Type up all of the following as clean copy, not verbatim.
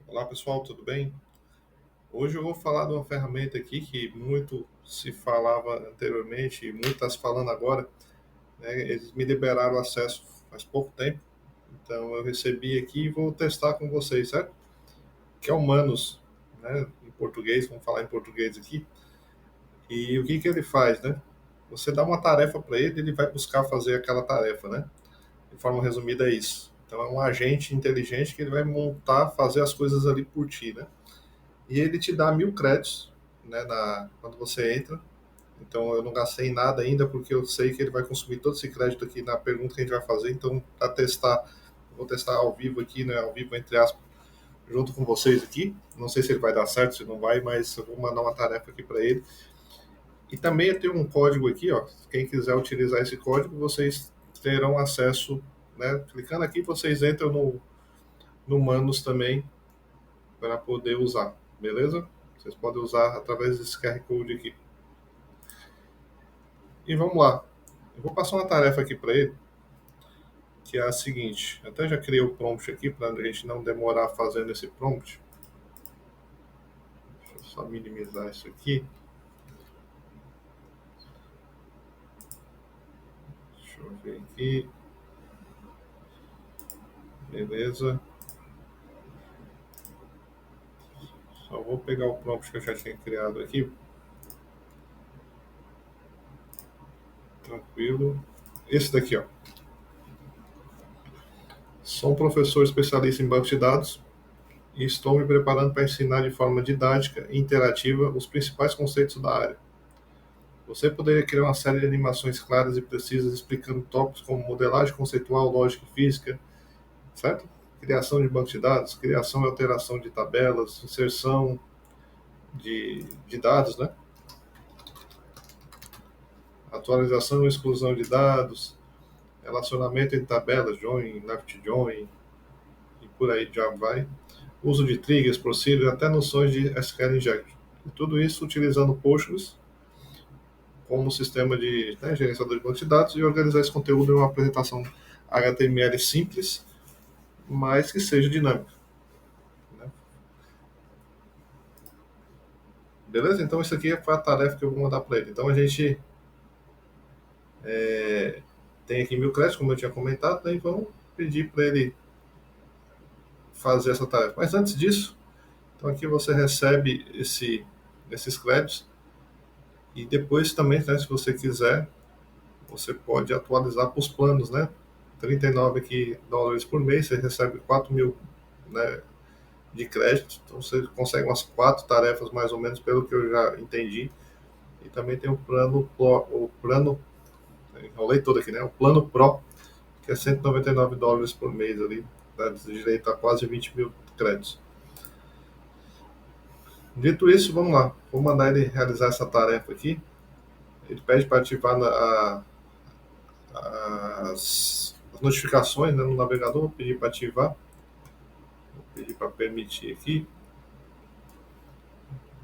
Olá pessoal, tudo bem? Hoje eu vou falar de uma ferramenta aqui que muito se falava anteriormente e muito está se falando agora, né? Eles me liberaram acesso faz pouco tempo, então eu recebi aqui e vou testar com vocês, certo? Que é o Manus, né? Em português, vamos falar em português aqui. E o que que ele faz, né? Você dá uma tarefa para ele, ele vai buscar fazer aquela tarefa, né? De forma resumida é isso. Então é um agente inteligente que ele vai montar, fazer as coisas ali por ti, né? E ele te dá 1.000 créditos, né, quando você entra. Então eu não gastei nada ainda porque eu sei que ele vai consumir todo esse crédito aqui na pergunta que a gente vai fazer. Então, para testar, vou testar ao vivo aqui, né, ao vivo entre aspas, junto com vocês aqui. Não sei se ele vai dar certo, se não vai, mas eu vou mandar uma tarefa aqui para ele. E também eu tenho um código aqui, ó. Quem quiser utilizar esse código, vocês terão acesso, né? Clicando aqui, vocês entram no Manus também para poder usar, beleza? Vocês podem usar através desse QR Code aqui. E vamos lá. Eu vou passar uma tarefa aqui para ele, que é a seguinte. Até já criei o prompt aqui para a gente não demorar fazendo esse prompt. Deixa eu só minimizar isso aqui. Deixa eu ver aqui. Beleza. Só vou pegar o prompt que eu já tinha criado aqui. Tranquilo. Esse daqui, ó. Sou um professor especialista em banco de dados e estou me preparando para ensinar de forma didática e interativa os principais conceitos da área. Você poderia criar uma série de animações claras e precisas explicando tópicos como modelagem conceitual, lógica e física, certo? Criação de banco de dados, criação e alteração de tabelas, inserção de dados, né? Atualização e exclusão de dados, relacionamento entre tabelas, join, left join, e por aí já vai. Uso de triggers, procedures, até noções de SQL injection. E tudo isso utilizando Postgres como sistema de, né, gerenciador de banco de dados e organizar esse conteúdo em uma apresentação HTML simples, mas que seja dinâmica, né? Beleza? Então isso aqui foi a tarefa que eu vou mandar para ele. Então a gente tem aqui 1.000 créditos, como eu tinha comentado, né, e vamos pedir para ele fazer essa tarefa. Mas antes disso, então aqui você recebe esses créditos e depois também, né, se você quiser, você pode atualizar para os planos, né? 39 aqui dólares por mês, você recebe 4.000, né, de crédito, então você consegue umas 4 tarefas mais ou menos, pelo que eu já entendi. E também tem o plano, enrolei todo aqui, né? O plano Pro, que é 199 dólares por mês ali, dá direito a quase 20.000 créditos. Dito isso, vamos lá. Vou mandar ele realizar essa tarefa aqui. Ele pede para ativar as notificações, né, no navegador. Vou pedir para ativar. Vou pedir para permitir aqui.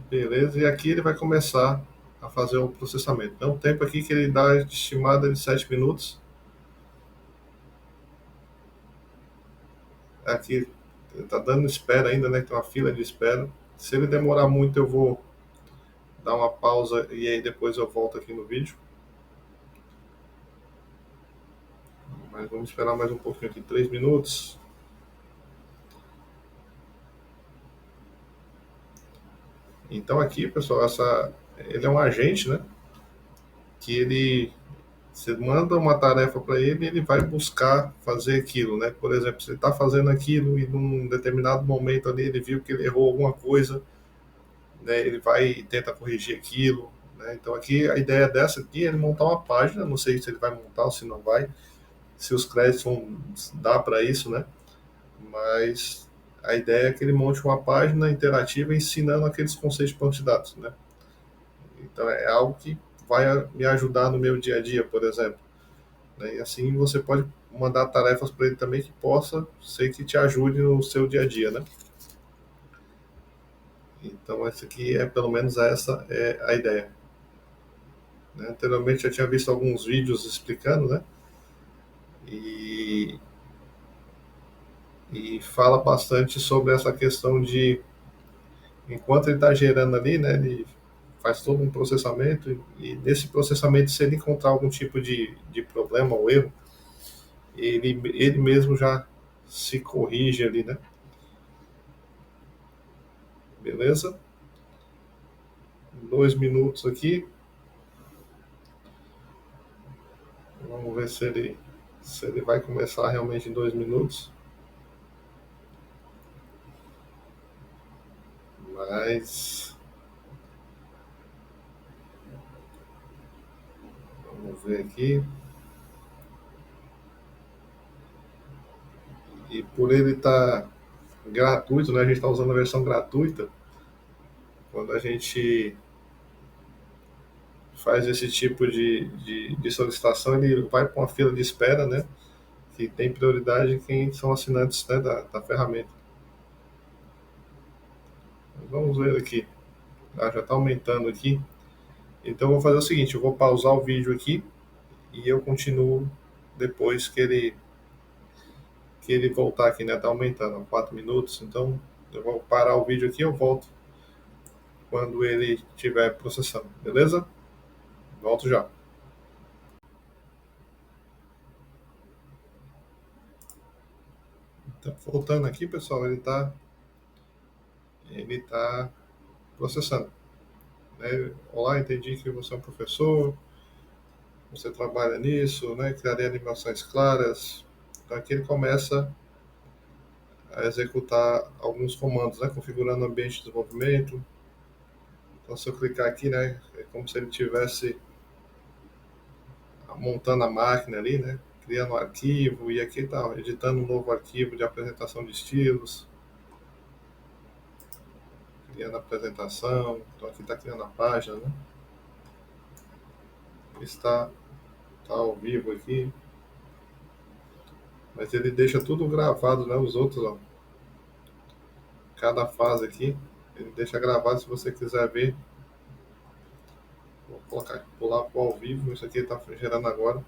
Beleza. E aqui ele vai começar a fazer o processamento. Então, o tempo aqui que ele dá estimada de 7 minutos. Aqui está dando espera ainda, né? Tem uma fila de espera. Se ele demorar muito, eu vou dar uma pausa e aí depois eu volto aqui no vídeo. Mas vamos esperar mais um pouquinho aqui, 3 minutos. Então aqui, pessoal, ele é um agente, né? Que você manda uma tarefa para ele e ele vai buscar fazer aquilo, né? Por exemplo, se ele está fazendo aquilo e num determinado momento ali ele viu que ele errou alguma coisa, né? Ele vai e tenta corrigir aquilo, né? Então aqui a ideia dessa aqui é ele montar uma página, não sei se ele vai montar ou se não vai, se os créditos vão dar para isso, né? Mas a ideia é que ele monte uma página interativa ensinando aqueles conceitos de banco de dados, né? Então é algo que vai me ajudar no meu dia a dia, por exemplo, né? E assim você pode mandar tarefas para ele também que possa ser que te ajude no seu dia a dia, né? Então essa aqui é pelo menos essa é a ideia, né? Anteriormente eu tinha visto alguns vídeos explicando, né? E, e fala bastante sobre essa questão de, enquanto ele está gerando ali, né, ele faz todo um processamento e nesse processamento, se ele encontrar algum tipo de problema ou erro, ele mesmo já se corrige ali, né? Beleza? 2 minutos aqui. Vamos ver se ele vai começar realmente em 2 minutos. Mas vamos ver aqui. E por ele estar gratuito, né? A gente está usando a versão gratuita. Quando a gente faz esse tipo de solicitação, ele vai para uma fila de espera, né? Que tem prioridade quem são assinantes, né, da ferramenta. Vamos ver aqui. Ah, já está aumentando aqui. Então eu vou fazer o seguinte, eu vou pausar o vídeo aqui e eu continuo depois que ele voltar aqui, né? Tá aumentando, 4 minutos. Então eu vou parar o vídeo aqui e eu volto quando ele estiver processando, beleza? Volto já. Então, voltando aqui, pessoal, ele tá processando. Né? Olá, entendi que você é um professor, você trabalha nisso, né? Criaria animações claras. Então aqui ele começa a executar alguns comandos, né? Configurando o ambiente de desenvolvimento. Então se eu clicar aqui, né? É como se ele estivesse montando a máquina ali, né? Criando um arquivo e aqui está editando um novo arquivo de apresentação de estilos, criando a apresentação. Então aqui está criando a página, né? Está ao vivo aqui, mas ele deixa tudo gravado, né? Os outros, ó, cada fase aqui, ele deixa gravado se você quiser ver. Vou colocar, pular para o ao vivo, isso aqui está gerando agora.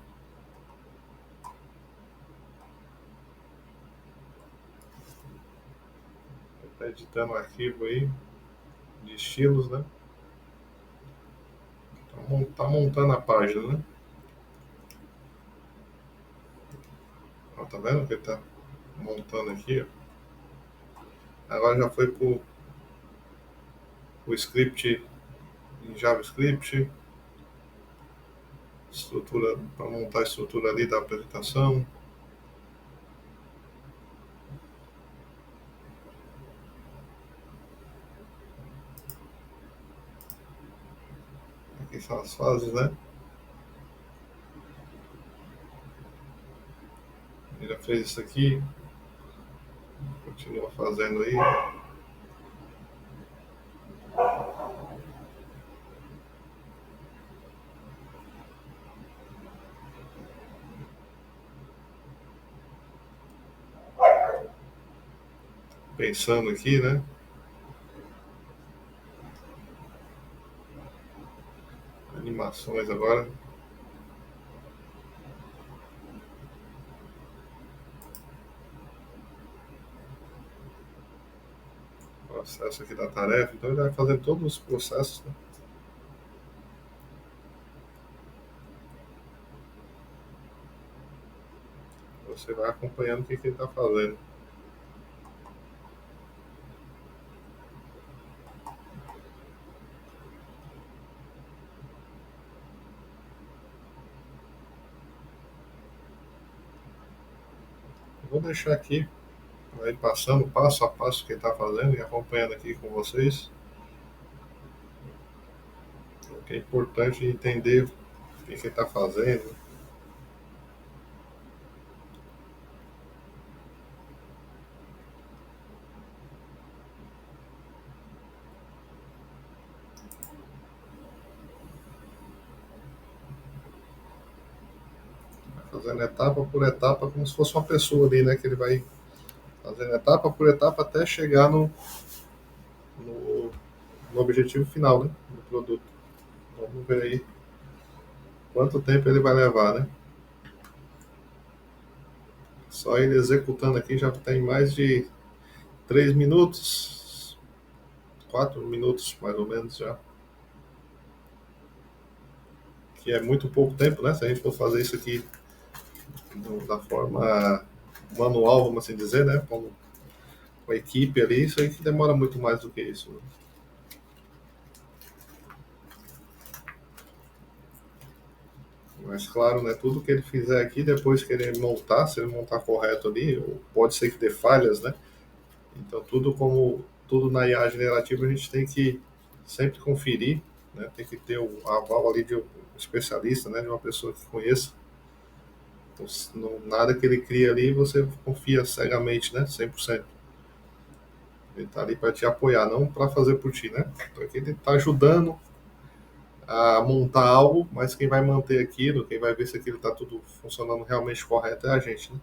Está editando um arquivo aí de estilos, né? Tá montando a página, né? Ó, tá vendo que ele tá montando aqui, ó. Agora já foi pro o script em JavaScript, estrutura para montar a estrutura ali da apresentação. Aqui são as fases, né? Ele já fez isso aqui, continua fazendo aí. Pensando aqui, né? Animações agora. Processo aqui da tarefa. Então ele vai fazendo todos os processos, né? Você vai acompanhando o que ele está fazendo. Eu vou deixar aqui, vai passando passo a passo o que ele está fazendo e acompanhando aqui com vocês. Porque é importante entender o que ele está fazendo. Fazendo etapa por etapa, como se fosse uma pessoa ali, né? Que ele vai fazendo etapa por etapa até chegar no, no objetivo final, né? Do produto. Vamos ver aí quanto tempo ele vai levar, né? Só ele executando aqui já tem mais de 3 minutos, 4 minutos mais ou menos já. Que é muito pouco tempo, né? Se a gente for fazer isso aqui da forma manual, vamos assim dizer, né? Com a equipe ali, isso aí que demora muito mais do que isso. Né? Mas claro, né? Tudo que ele fizer aqui, depois que ele montar, se ele montar correto ali, pode ser que dê falhas, né? Então tudo na IA generativa a gente tem que sempre conferir, né? Tem que ter o aval ali de um especialista, né? De uma pessoa que conheça. Então, nada que ele cria ali você confia cegamente, né? 100%. Ele está ali para te apoiar, não para fazer por ti, né? Então aqui ele está ajudando a montar algo, mas quem vai manter aquilo, quem vai ver se aquilo está tudo funcionando realmente correto é a gente, né?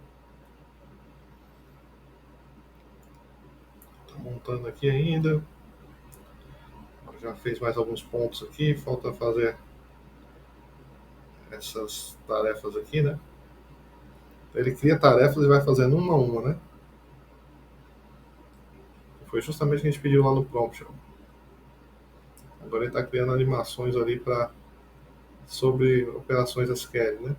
Tá montando aqui ainda. Já fez mais alguns pontos aqui, falta fazer essas tarefas aqui, né? Ele cria tarefas e vai fazendo uma a uma, né? Foi justamente o que a gente pediu lá no prompt. Ó. Agora ele está criando animações ali para sobre operações SQL, né?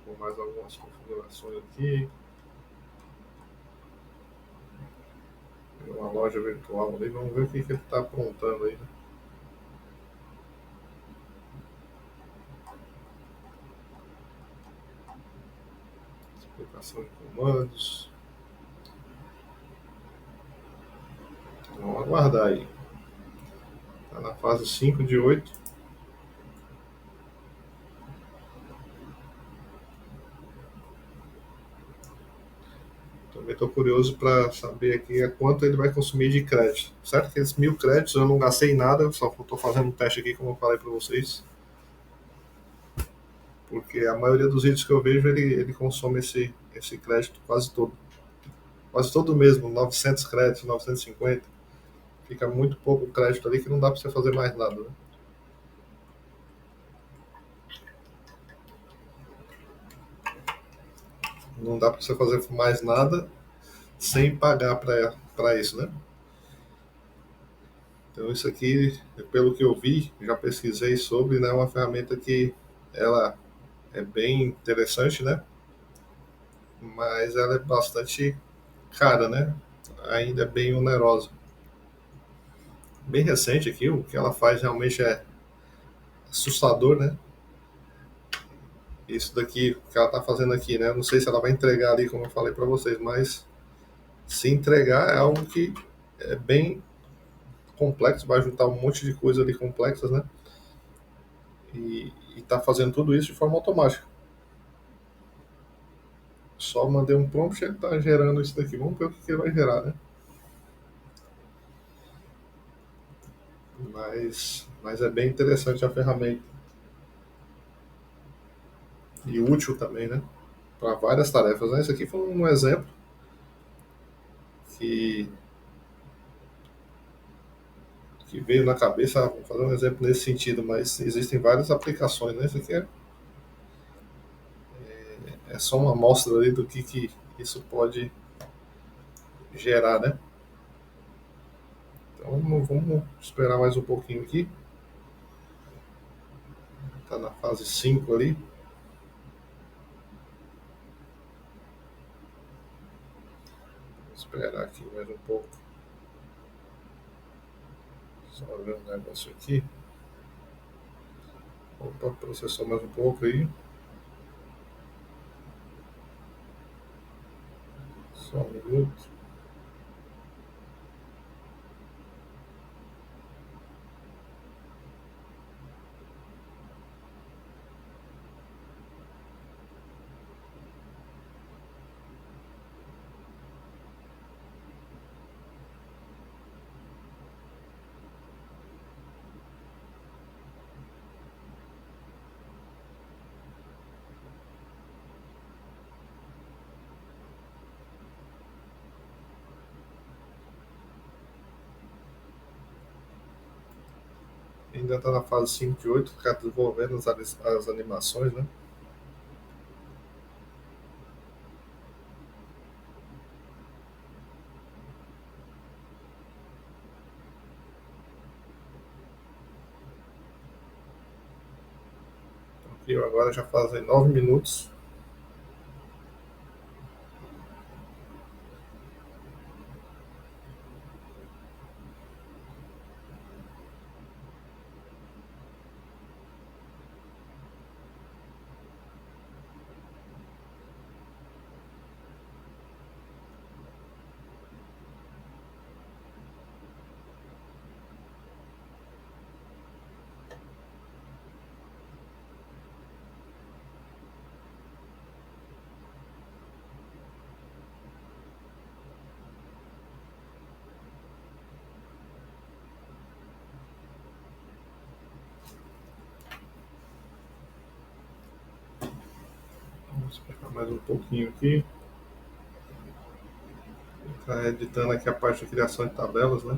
Com mais algumas configurações aqui. Uma loja virtual ali, vamos ver o que ele está aprontando aí, né? Explicação de comandos. Vamos aguardar aí. Está na fase 5 de 8. Também estou curioso para saber aqui quanto ele vai consumir de crédito. Certo que esses 1.000 créditos eu não gastei nada, só estou fazendo um teste aqui, como eu falei para vocês. Porque a maioria dos vídeos que eu vejo, ele consome esse crédito quase todo. Quase todo mesmo, 900 créditos, 950. Fica muito pouco crédito ali que não dá para você fazer mais nada. Né? Não dá para você fazer mais nada sem pagar para isso, né? Então isso aqui, pelo que eu vi, já pesquisei sobre, né, é uma ferramenta que ela é bem interessante, né? Mas ela é bastante cara, né? Ainda é bem onerosa. Bem recente aqui, o que ela faz realmente é assustador, né? Isso daqui que ela está fazendo aqui, né? Não sei se ela vai entregar ali, como eu falei para vocês, mas se entregar é algo que é bem complexo, vai juntar um monte de coisa ali complexas, né? E tá fazendo tudo isso de forma automática. Só mandei um prompt e ele tá gerando isso daqui. Vamos ver o que ele vai gerar, né? Mas é bem interessante a ferramenta. E útil também, né? Para várias tarefas. Né? Isso aqui foi um exemplo que, que veio na cabeça. Vou fazer um exemplo nesse sentido, mas existem várias aplicações. Né? Isso aqui é só uma amostra ali do que isso pode gerar, né? Então vamos esperar mais um pouquinho aqui. Está na fase 5 ali. Vou esperar aqui mais um pouco. Só ver um negócio aqui. Opa, processou mais um pouco aí. Só um minuto. ainda está na fase 5 de 8, ficar desenvolvendo as animações, né? Aqui agora já fazem 9 minutos. Vamos esperar mais um pouquinho aqui. Está editando aqui a parte de criação de tabelas, né?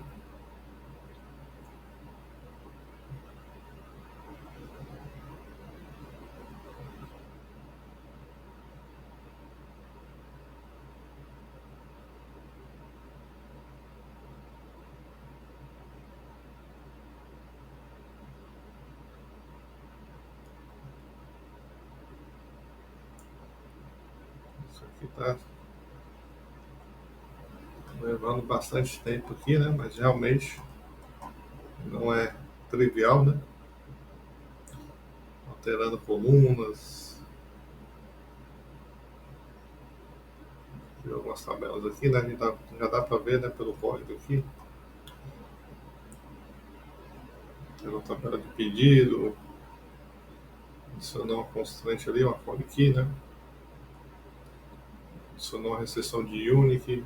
Isso aqui está levando bastante tempo aqui, né? Mas realmente não é trivial, né? Alterando colunas, algumas tabelas aqui, né? Já dá para ver, né? Pelo código aqui. Tem uma tabela de pedido, adicionou uma constante ali, uma code key, né? Adicionou uma restrição de unique.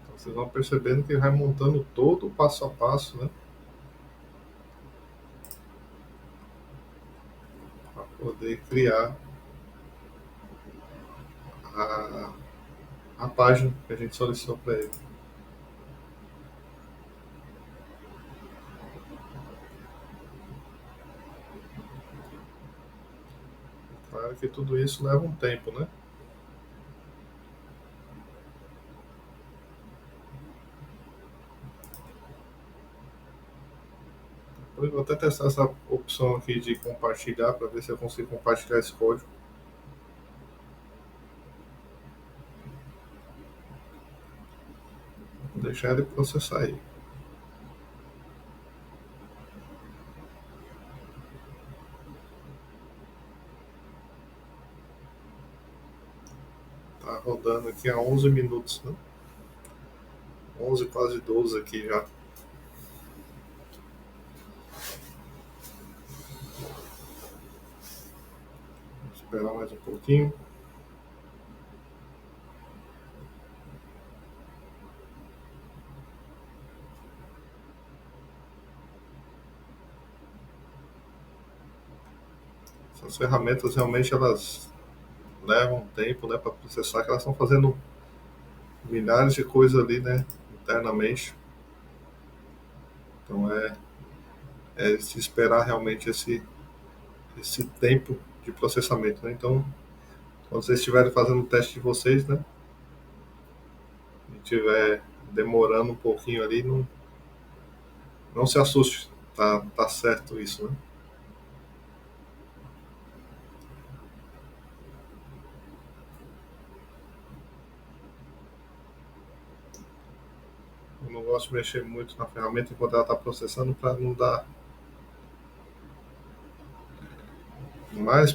Então vocês vão percebendo que vai montando todo o passo a passo, né? Para poder criar a, a página que a gente solicitou para ele. Claro que tudo isso leva um tempo, né? Eu vou até testar essa opção aqui de compartilhar para ver se eu consigo compartilhar esse código. Vou deixar ele processar aí. Tá rodando aqui há 11 minutos, né? 11, quase 12 aqui já. Vou esperar mais um pouquinho. Essas ferramentas realmente elas levam tempo, né, para processar, que elas estão fazendo milhares de coisas ali, né, internamente. Então é se esperar realmente esse tempo de processamento, né? Então, quando vocês estiverem fazendo o teste de vocês, né, e estiver demorando um pouquinho ali, não se assuste, tá certo isso, né? Eu não gosto de mexer muito na ferramenta enquanto ela está processando para não dar mais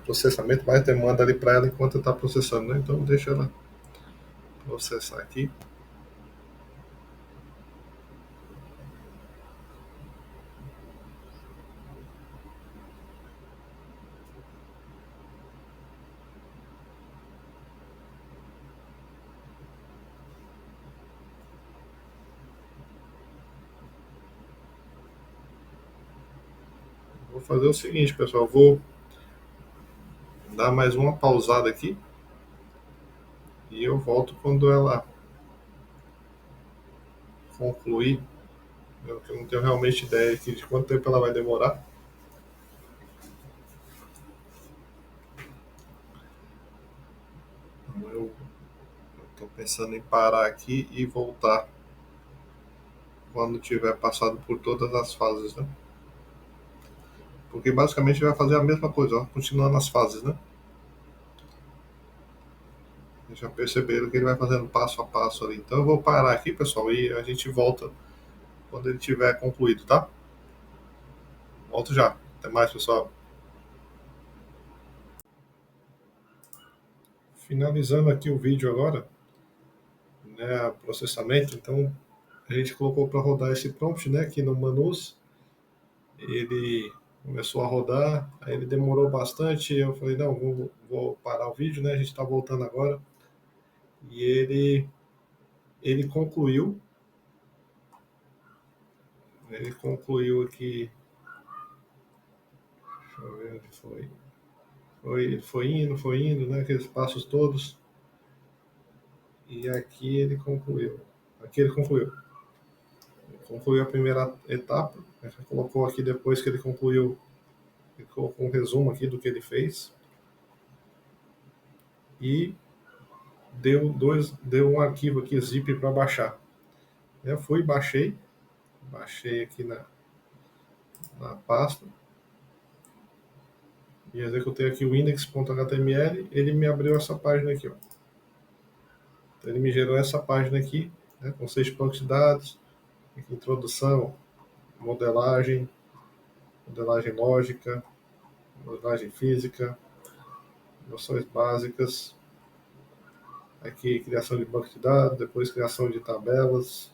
processamento, mais demanda ali para ela enquanto está processando, né? Então deixa ela processar aqui. Vou fazer o seguinte, pessoal, vou dar mais uma pausada aqui e eu volto quando ela concluir. Eu não tenho realmente ideia aqui de quanto tempo ela vai demorar. Então eu estou pensando em parar aqui e voltar quando tiver passado por todas as fases, né? Porque basicamente vai fazer a mesma coisa, ó, continuando as fases, né? Já perceberam que ele vai fazendo passo a passo ali. Então eu vou parar aqui, pessoal, e a gente volta quando ele tiver concluído, tá? Volto já. Até mais, pessoal. Finalizando aqui o vídeo agora, né, processamento. Então a gente colocou para rodar esse prompt, né, aqui no Manus. Ele começou a rodar, aí ele demorou bastante. Eu falei, não, vou parar o vídeo, né? A gente está voltando agora. E ele concluiu, aqui. Deixa eu ver onde foi. Foi indo, né? Aqueles passos todos. E aqui ele concluiu. Aqui ele concluiu. Concluiu a primeira etapa. Colocou aqui depois que ele concluiu, ele colocou um resumo aqui do que ele fez. E deu um arquivo aqui, zip, para baixar. Eu fui, baixei aqui na pasta e executei aqui o index.html. Ele me abriu essa página aqui, ó. Então, ele me gerou essa página aqui, né, com 6 bancos de dados, introdução, modelagem, modelagem lógica, modelagem física, noções básicas, aqui criação de banco de dados, depois criação de tabelas,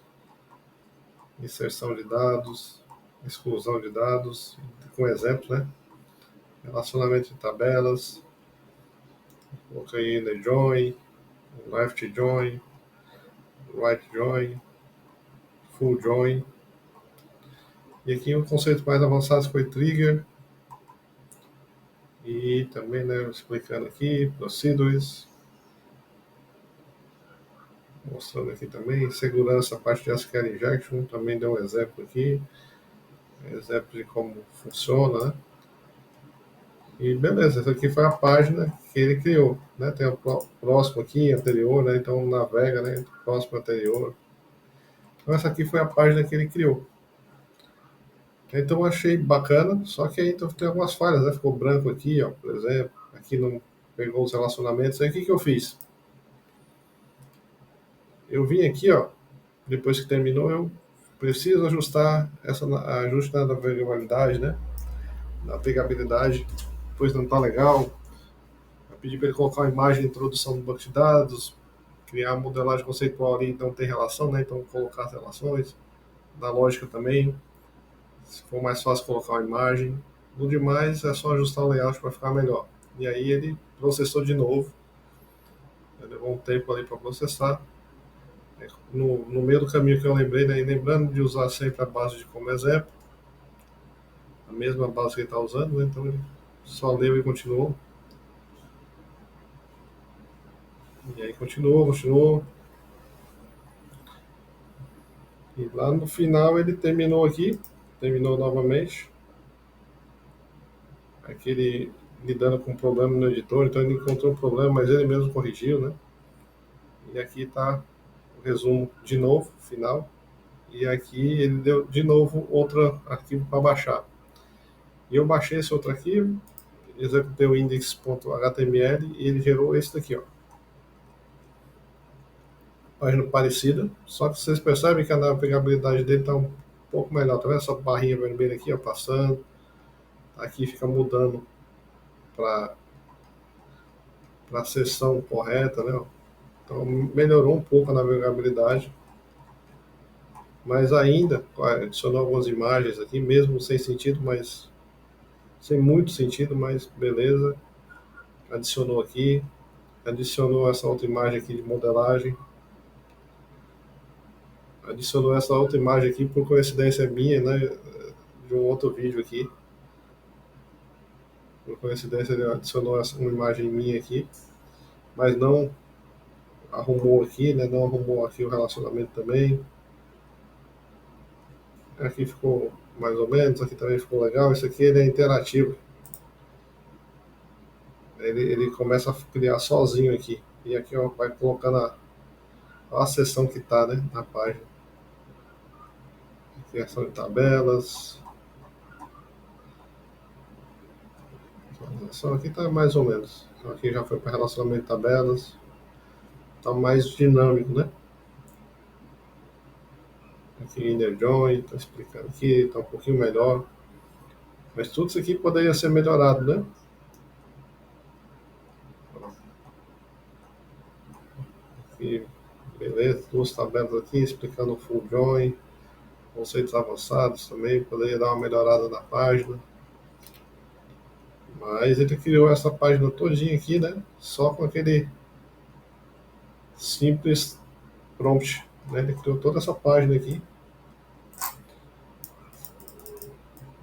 inserção de dados, exclusão de dados, com exemplo, né? Relacionamento de tabelas, coloquei inner join, left join, right join, full join. E aqui um conceito mais avançado foi trigger. E também, né, explicando aqui, procedures, mostrando aqui também, segurança, a parte de SQL injection, também deu um exemplo aqui, exemplo de como funciona, né? E beleza, essa aqui foi a página que ele criou, né? Tem o próximo aqui, anterior, né? Então navega, né? Próximo, anterior. Então essa aqui foi a página que ele criou. Então eu achei bacana, só que aí então, tem algumas falhas, né? Ficou branco aqui, ó, por exemplo. Aqui não pegou os relacionamentos. Aí o que, que eu fiz? Eu vim aqui, ó, depois que terminou, eu preciso ajustar ajuste na navegabilidade, né? Na aplicabilidade, depois não tá legal. Eu pedi para ele colocar uma imagem de introdução do banco de dados, criar uma modelagem conceitual ali, então tem relação, né? Então colocar as relações, da lógica também. Se for mais fácil colocar uma imagem. No demais é só ajustar o layout para ficar melhor. E aí ele processou de novo. Levou um tempo ali para processar. No meio do caminho que eu lembrei, né? E lembrando de usar sempre a base de como exemplo, a mesma base que ele está usando, né? Então ele só leu e continuou. E aí continuou. E lá no final ele terminou novamente. Aquele lidando com um problema no editor, então ele encontrou um problema, mas ele mesmo corrigiu, né? E aqui está o resumo de novo, final. E aqui ele deu de novo outro arquivo para baixar. E eu baixei esse outro arquivo, executei o index.html e ele gerou esse daqui, ó. Página parecida, só que vocês percebem que a navegabilidade dele está um pouco melhor. Tá vendo essa barrinha vermelha aqui, ó, passando? Aqui fica mudando para a seção correta, né? Então melhorou um pouco a navegabilidade, mas ainda adicionou algumas imagens aqui, mesmo sem sentido, mas sem muito sentido, mas beleza. Adicionou aqui, adicionou essa outra imagem aqui de modelagem, adicionou essa outra imagem aqui por coincidência minha, né? De um outro vídeo aqui. Por coincidência ele adicionou uma imagem minha aqui, mas não arrumou aqui, né? Não arrumou aqui o relacionamento também. Aqui ficou mais ou menos, aqui também ficou legal. Esse aqui ele é interativo. Ele começa a criar sozinho aqui. E aqui ó, vai colocando a seção que tá, né, na página. Criação de tabelas. Só aqui tá mais ou menos. Aqui já foi para relacionamento de tabelas. Tá mais dinâmico, né? Aqui Inner Join, tá explicando aqui, tá um pouquinho melhor. Mas tudo isso aqui poderia ser melhorado, né? Aqui, beleza, duas tabelas aqui explicando o full join, conceitos avançados também, poderia dar uma melhorada na página. Mas ele criou essa página todinha aqui, né? Só com aquele simples prompt, né? Ele criou toda essa página aqui.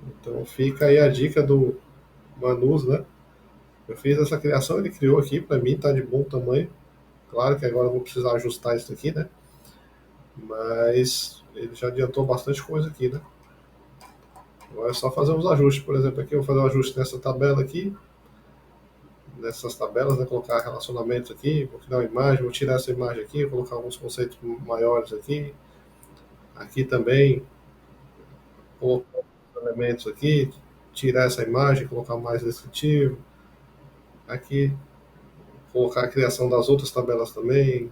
Então fica aí a dica do Manus, né? Eu fiz essa criação, ele criou aqui, para mim tá de bom tamanho. Claro que agora eu vou precisar ajustar isso aqui, né? Mas ele já adiantou bastante coisa aqui, né? Agora é só fazer uns ajustes. Por exemplo, aqui eu vou fazer um ajuste nessa tabela aqui, nessas tabelas, né? Colocar relacionamentos aqui, vou criar uma imagem, vou tirar essa imagem aqui, vou colocar alguns conceitos maiores aqui. Aqui também, colocar elementos aqui, tirar essa imagem, colocar mais descritivo. Aqui, colocar a criação das outras tabelas também.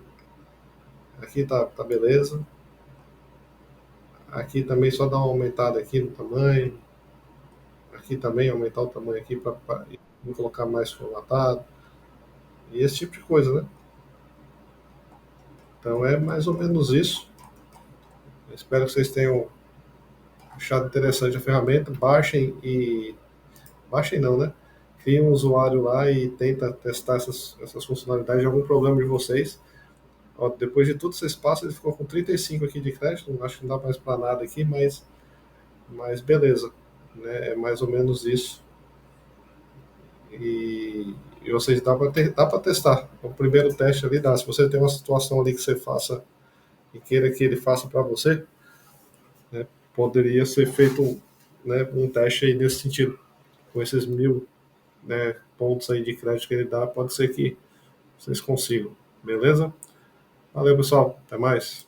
Aqui tá beleza. Aqui também só dar uma aumentada aqui no tamanho. Aqui também aumentar o tamanho aqui para colocar mais formatado. E esse tipo de coisa, né? Então é mais ou menos isso. Eu espero que vocês tenham achado interessante a ferramenta. Baixem não, né? Cria um usuário lá e tenta testar essas funcionalidades de algum problema de vocês. Ó, depois de tudo vocês passam, ele ficou com 35 aqui de crédito. Acho que não dá mais para nada aqui, mas beleza. Né? É mais ou menos isso. E vocês dá para testar. O primeiro teste ali dá. Se você tem uma situação ali que você faça e queira que ele faça para você, né, poderia ser feito, né, um teste aí nesse sentido. Com esses 1.000, né, pontos aí de crédito que ele dá, pode ser que vocês consigam. Beleza? Valeu, pessoal. Até mais.